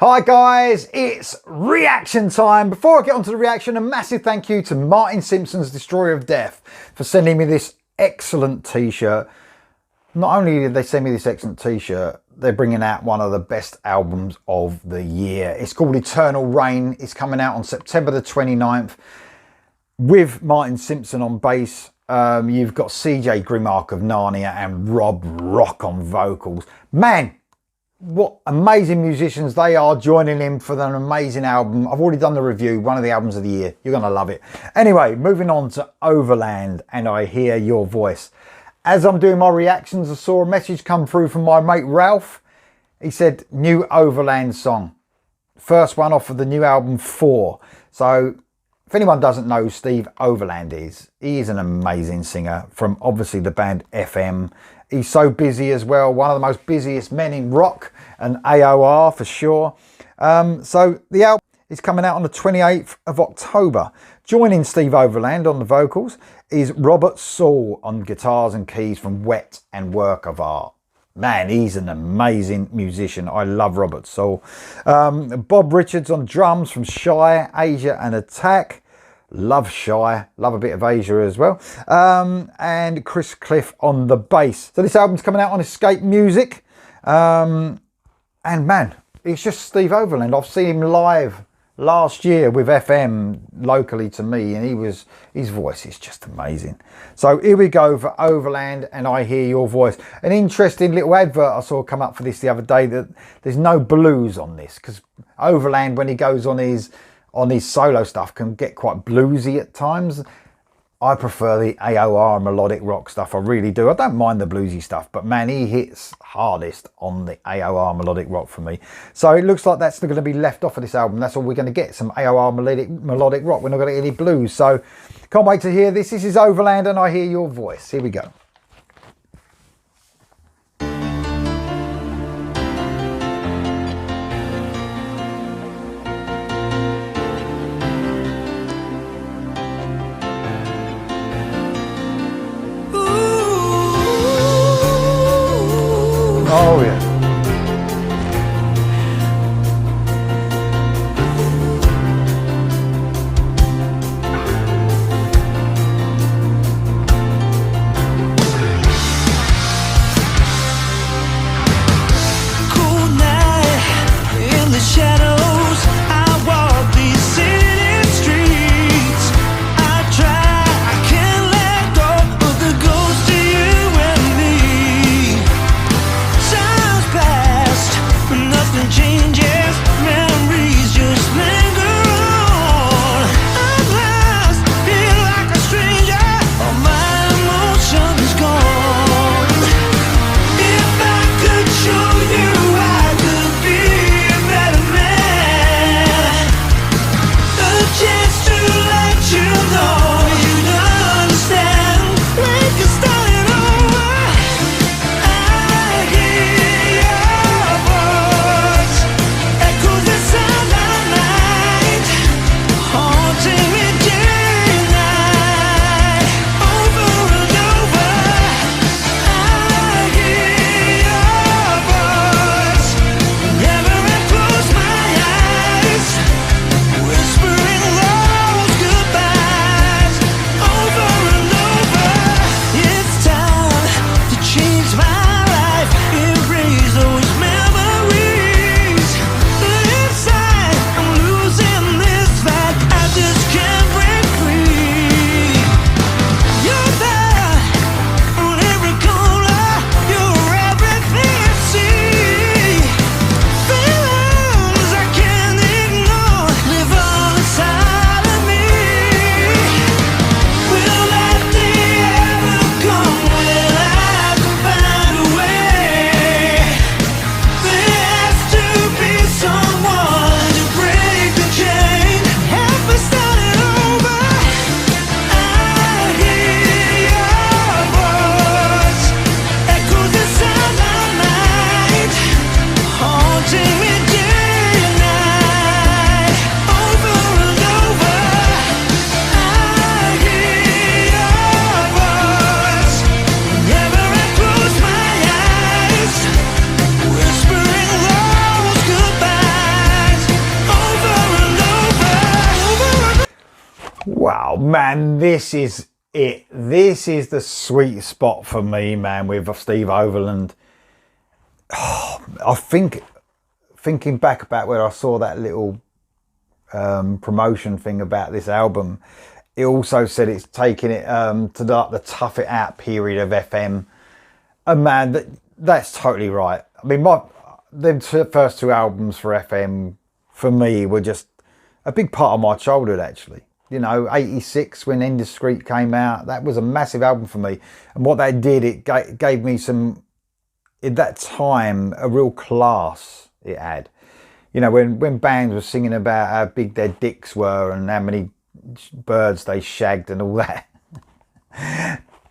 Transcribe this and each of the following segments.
Hi guys, it's reaction time. Before I get onto the reaction, a massive thank you to Martin Simpson's Destroyer of Death for sending me this excellent t-shirt. Not only did they send me this excellent t-shirt, they're bringing out one of the best albums of the year. It's called Eternal Rain. It's coming out on September the 29th with Martin Simpson on bass. You've got CJ Grimark of Narnia and Rob Rock on vocals. Man, what amazing musicians they are joining him for an amazing album. I've already done the review, one of the albums of the year. You're going to love it. Anyway, moving on to Overland and I Hear Your Voice. As I'm doing my reactions, I saw a message come through from my mate Ralph. He said, new Overland song. First one off of the new album 4. So if anyone doesn't know who Steve Overland is, he is an amazing singer from obviously the band FM. He's so busy as well, one of the most busiest men in rock and AOR for sure. So the album is coming out on the 28th of October. Joining Steve Overland on the vocals is Robert Saul on guitars and keys from Wet and Work of Art. Man, he's an amazing musician. I love Robert Saul. Bob Richards on drums from Shy, Asia and Attack. Love Shy, love a bit of Asia as well. And Chris Cliff on the bass. So this album's coming out on Escape Music. And man, it's just Steve Overland. I've seen him live last year with FM locally to me, and his voice is just amazing. So here we go for Overland and I Hear Your Voice. An interesting little advert I saw come up for this the other day, that there's no blues on this, because Overland, when he goes on his solo stuff, can get quite bluesy at times. I prefer the AOR melodic rock stuff, I really do. I don't mind the bluesy stuff, but man, he hits hardest on the AOR melodic rock for me. So it looks like that's going to be left off of this album. That's all we're going to get, some AOR melodic rock. We're not going to get any blues. So can't wait to hear this. This is Overland and I Hear Your Voice. Here we go. Oh yeah. Wow, man, this is it. This is the sweet spot for me, man, with Steve Overland. Oh, I think, thinking back about where I saw that little promotion thing about this album, it also said it's taking it to the tough it out period of FM. And man, that's totally right. I mean, them first two albums for FM, for me, were just a big part of my childhood, actually. You know, 86 when Indiscreet came out, that was a massive album for me. And what that did, it gave me some, at that time, a real class it had. You know, when bands were singing about how big their dicks were and how many birds they shagged and all that.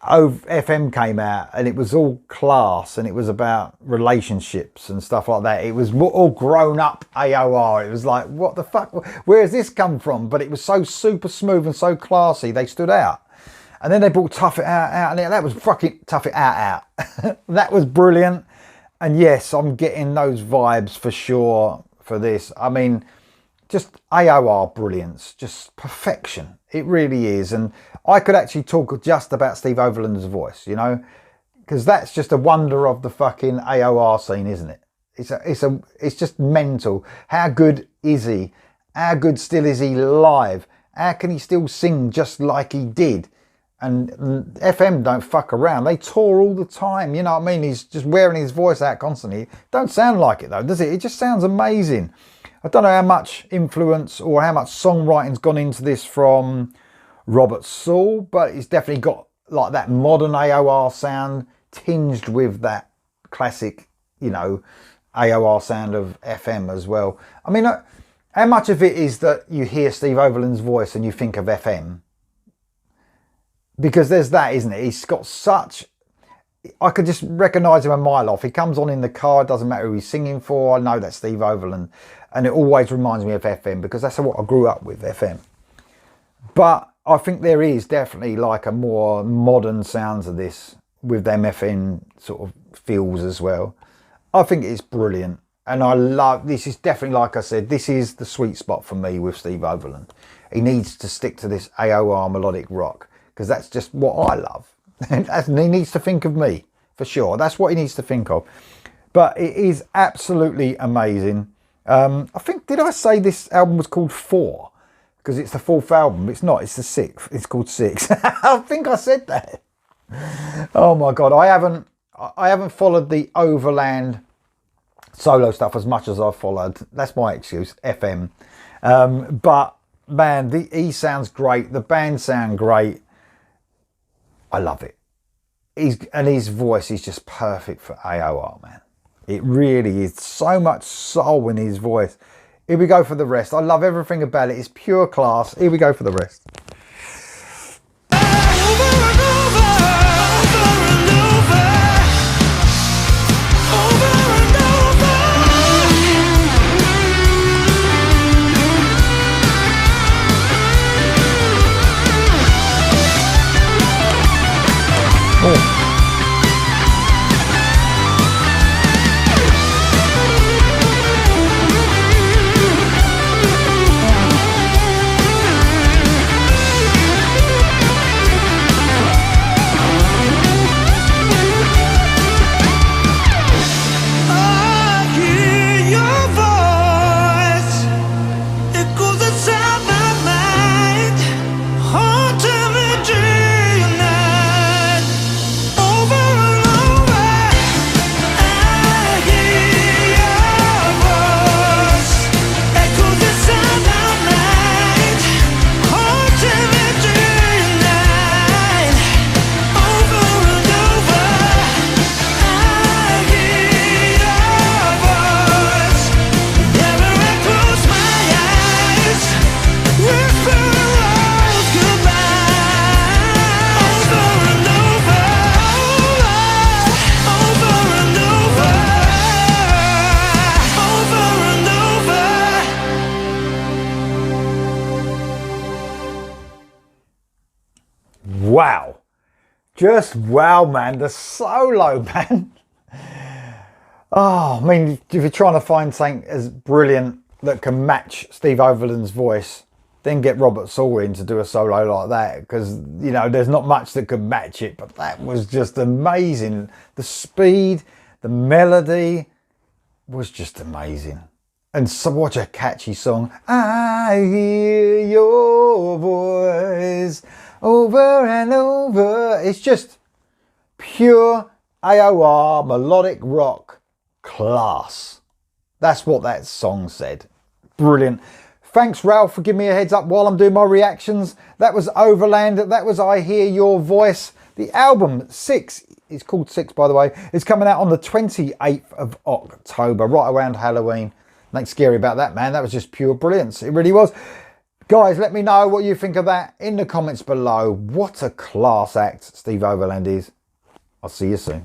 FM came out and it was all class and it was about relationships and stuff like that. It was all grown up AOR. It was like, what the fuck? Where has this come from? But it was so super smooth and so classy. They stood out. And then they brought Tough It Out, and that was fucking Tough It Out. That was brilliant. And yes, I'm getting those vibes for sure for this. I mean, just AOR brilliance, just perfection. It really is. And I could actually talk just about Steve Overland's voice, you know, because that's just a wonder of the fucking AOR scene, isn't it? It's just mental. How good is he? How good still is he live? How can he still sing just like he did? And FM don't fuck around. They tour all the time, you know what I mean? He's just wearing his voice out constantly. Don't sound like it though, does it? It just sounds amazing. I don't know how much influence or how much songwriting's gone into this from Robert Saul, but it's definitely got like that modern AOR sound tinged with that classic, you know, AOR sound of FM as well. I mean, how much of it is that you hear Steve Overland's voice and you think of FM? Because there's that, isn't it? He's got such... I could just recognise him a mile off. He comes on in the car, it doesn't matter who he's singing for. I know that's Steve Overland. And it always reminds me of FM because that's what I grew up with, FM. But I think there is definitely like a more modern sounds of this with them FM sort of feels as well. I think it's brilliant. And I love, this is definitely, like I said, this is the sweet spot for me with Steve Overland. He needs to stick to this AOR melodic rock because that's just what I love. And he needs to think of me, for sure. That's what he needs to think of. But it is absolutely amazing. I think, did I say this album was called 4? Because it's the 4th album. It's not, it's the 6th. It's called 6. I think I said that. Oh my God. I haven't followed the Overland solo stuff as much as I've followed. That's my excuse, FM. But man, he sounds great. The band sound great. I love it. His voice is just perfect for AOR, man. It really is. So much soul in his voice. Here we go for the rest. I love everything about it. It's pure class. Here we go for the rest. Oh. Wow. Just wow, man. The solo, man. Oh, I mean, if you're trying to find something as brilliant that can match Steve Overland's voice, then get Robert Saul in to do a solo like that, because, you know, there's not much that could match it, but that was just amazing. The speed, the melody was just amazing. And so what a catchy song. I hear your voice over and over. It's just pure AOR melodic rock class. That's what that song said. Brilliant. Thanks, Ralph, for giving me a heads up while I'm doing my reactions. That was Overland. That was I Hear Your Voice. The album 6, it's called 6 by the way, is coming out on the 28th of October, right around Halloween. Nothing scary about that, man. That was just pure brilliance. It really was. Guys, let me know what you think of that in the comments below. What a class act Steve Overland is. I'll see you soon.